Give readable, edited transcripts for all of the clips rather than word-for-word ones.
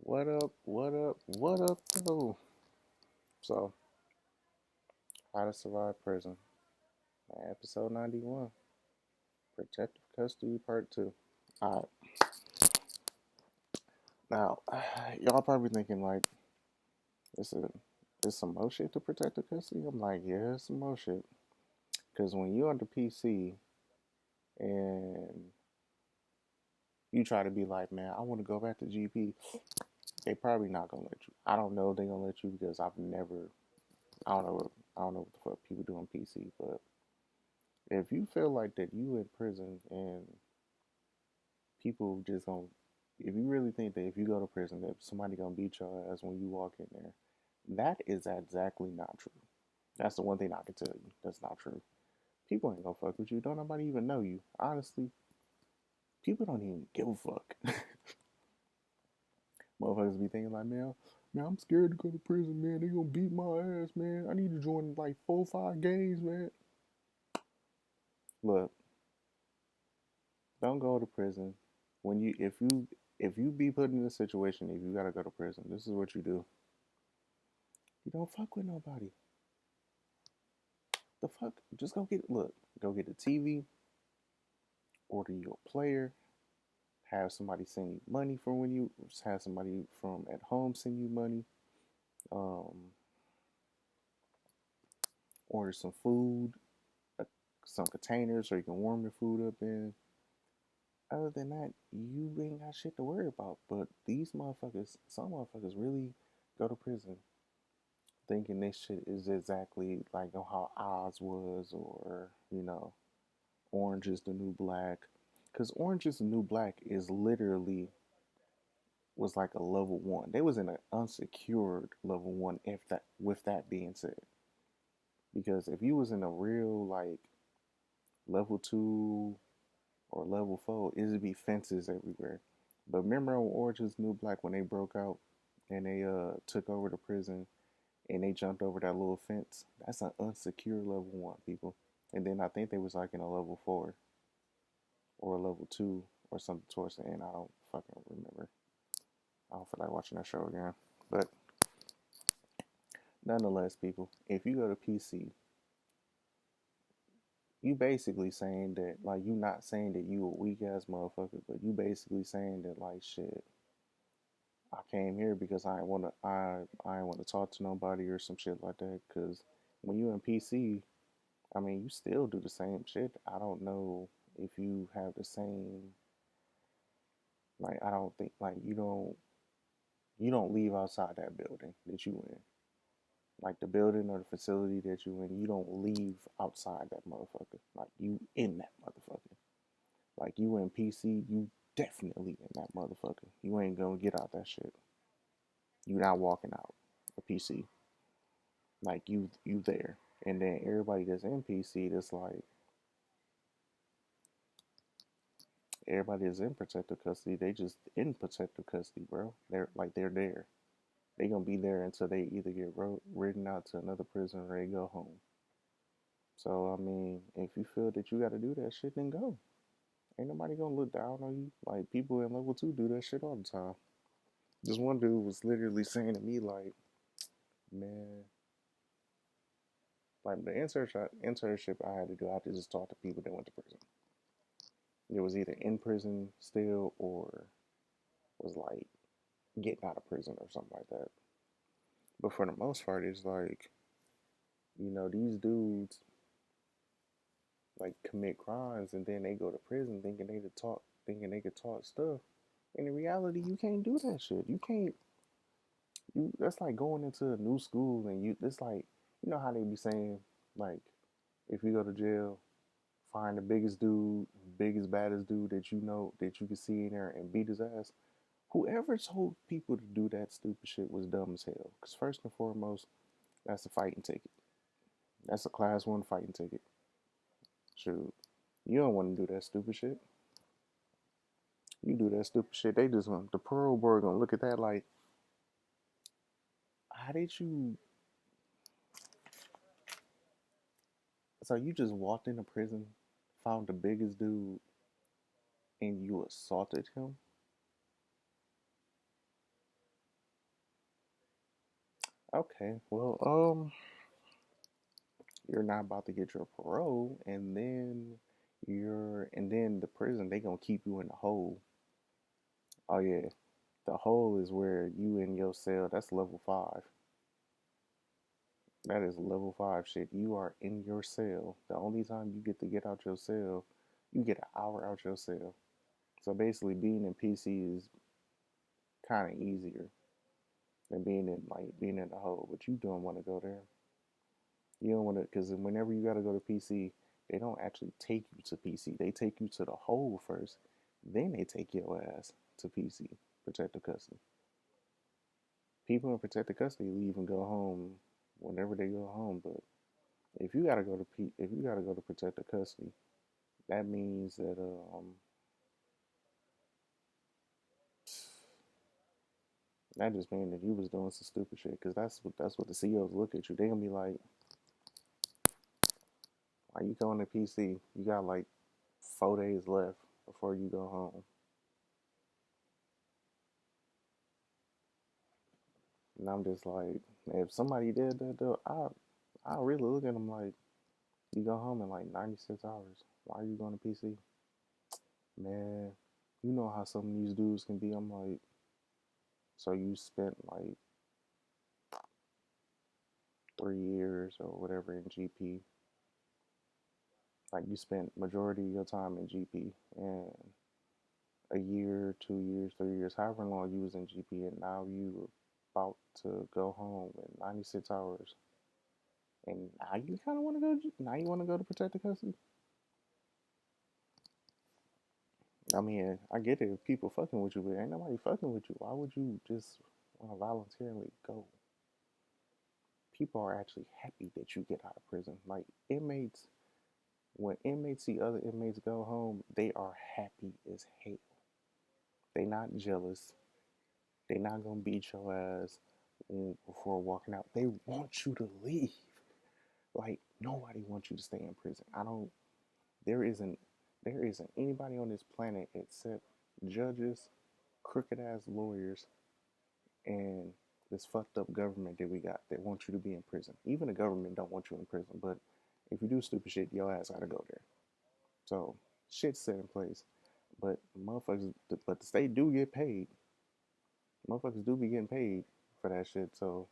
What up? What up? What up, though? So, how to survive prison? Episode 91, Protective Custody Part 2. Alright, now, y'all probably thinking, like, it's, a, it's some more shit to protective custody? I'm like, yeah, it's some more shit. Because when you under PC and you try to be like, man, I want to go back to GP, they probably not going to let you. I don't know if they going to let you because I've never, I don't know what the fuck people do on PC, but if you feel like that you in prison and people just gonna, if you really think that if you go to prison that somebody gonna beat your ass when you walk in there, that is exactly not true. That's the one thing I can tell you. That's not true. People ain't gonna fuck with you. Don't nobody even know you. Honestly, people don't even give a fuck. Motherfuckers be thinking like, man, I'm scared to go to prison, man. They gonna beat my ass, man. I need to join like 4 or 5 games, man. Look, don't go to prison. When you if you be put in a situation, if you gotta go to prison, this is what you do. You don't fuck with nobody. The fuck? Just go get a TV, order you a player, have somebody send you money from when you have somebody from at home send you money. Um, order some food, uh, some containers so you can warm your food up in. Other than that, you ain't got shit to worry about. But these motherfuckers, some motherfuckers really go to prison thinking this shit is exactly like how Oz was, or Orange is the New Black. Because Orange is the New Black is literally was like a level one. They was in an unsecured level one. If that, with that being said, because if you was in a real like level two or level four, it'd be fences everywhere. But remember on Orange is the New Black when they broke out and they took over the prison and they jumped over that little fence? That's an unsecured level one, people. And then I think they was like in a level four or a level two or something towards the end. I don't fucking remember. I don't feel like watching that show again. But nonetheless, people, if you go to PC, you basically saying that like you not saying that you a weak ass motherfucker, but you basically saying that like shit. I came here because I ain't want to talk to nobody or some shit like that. Because when you in PC, I mean you still do the same shit. I don't know if you have the same, like I don't think like you don't leave outside that building that you in. Like the building or the facility that you in, you don't leave outside that motherfucker. Like you in that motherfucker. Like you in PC, you definitely in that motherfucker. You ain't gonna get out that shit. You not walking out a PC. Like you there. And then everybody that's in PC, that's like everybody that's in protective custody. They just in protective custody, bro. They're there. They gonna be there until they either get ridden out to another prison or they go home. So I mean, if you feel that you got to do that shit, then go. Ain't nobody gonna look down on you. Like people in level two do that shit all the time. This one dude was literally saying to me like, man, like the internship I had to do, I had to just talk to people that went to prison. It was either in prison still or was like getting out of prison or something like that. But for the most part, it's like, these dudes like commit crimes and then they go to prison thinking they could talk stuff. And in reality, you can't do that shit. You can't. That's like going into a new school and it's like, how they be saying like, if you go to jail, find the biggest baddest dude that you know that you can see in there and beat his ass. Whoever told people to do that stupid shit was dumb as hell. Because first and foremost, that's a fighting ticket. That's a class one fighting ticket. Shoot, you don't want to do that stupid shit. You do that stupid shit, they just the parole board gonna look at that like, how did you? So you just walked into prison, found the biggest dude, and you assaulted him? Okay, well, you're not about to get your parole, and then the prison they gonna keep you in the hole. Oh yeah, the hole is where you in your cell. That's level 5. That is level 5 shit. You are in your cell. The only time you get to get out your cell, you get an hour out your cell. So basically, being in PC is kind of easier than being in the hole. But you don't want to go there. You don't want to, because whenever you got to go to PC, they don't actually take you to PC. They take you to the hole first, then they take your ass to PC, protective custody. People in protective custody leave and go home whenever they go home. But if you gotta go to protective custody, that means that that just means that you was doing some stupid shit. Because that's what the CEOs look at you. They gonna be like, "Why you going to PC? You got like 4 days left before you go home." And I'm just like, if somebody did that, though, I really look at them like, you go home in like 96 hours. Why are you going to PC? Man, you know how some of these dudes can be. I'm like, so you spent like 3 years or whatever in GP. Like you spent majority of your time in GP and a year, 2 years, 3 years, however long you was in GP, and now you about to go home in 96 hours, and now you kind of want to go. Now you want to go to protective custody. I mean, I get it if people fucking with you, but ain't nobody fucking with you. Why would you just want to voluntarily go? People are actually happy that you get out of prison. Like inmates, when inmates see other inmates go home, they are happy as hell. They not jealous. They not gonna beat your ass before walking out. They want you to leave. Like nobody wants you to stay in prison. I don't. There isn't. There isn't anybody on this planet except judges, crooked ass lawyers, and this fucked up government that we got that want you to be in prison. Even the government don't want you in prison, but if you do stupid shit, your ass gotta go there. So shit's set in place. But motherfuckers, but the state do get paid. Motherfuckers do be getting paid for that shit. So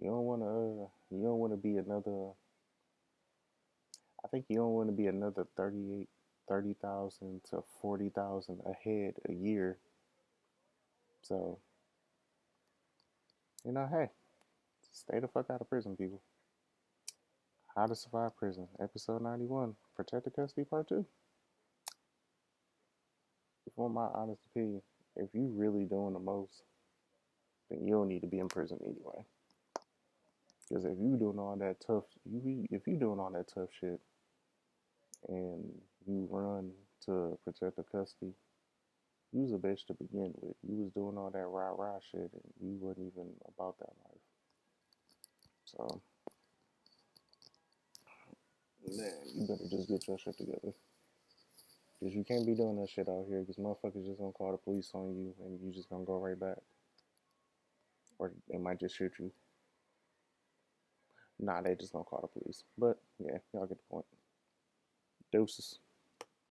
you don't wanna be another. I think you don't want to be another 30,000 to 40,000 ahead a year. So hey, stay the fuck out of prison, people. How to Survive Prison, episode 91, Protected Custody Part 2. If you want my honest opinion, if you really doing the most, then you don't need to be in prison anyway. Because if you doing all that tough shit, and you run to protective custody, you was a bitch to begin with. You was doing all that rah rah shit, and you wasn't even about that life. So, man, you better just get your shit together. Because you can't be doing that shit out here because motherfuckers just gonna call the police on you and you just gonna go right back. Or they might just shoot you. Nah, they just gonna call the police. But, yeah, y'all get the point. Deuces.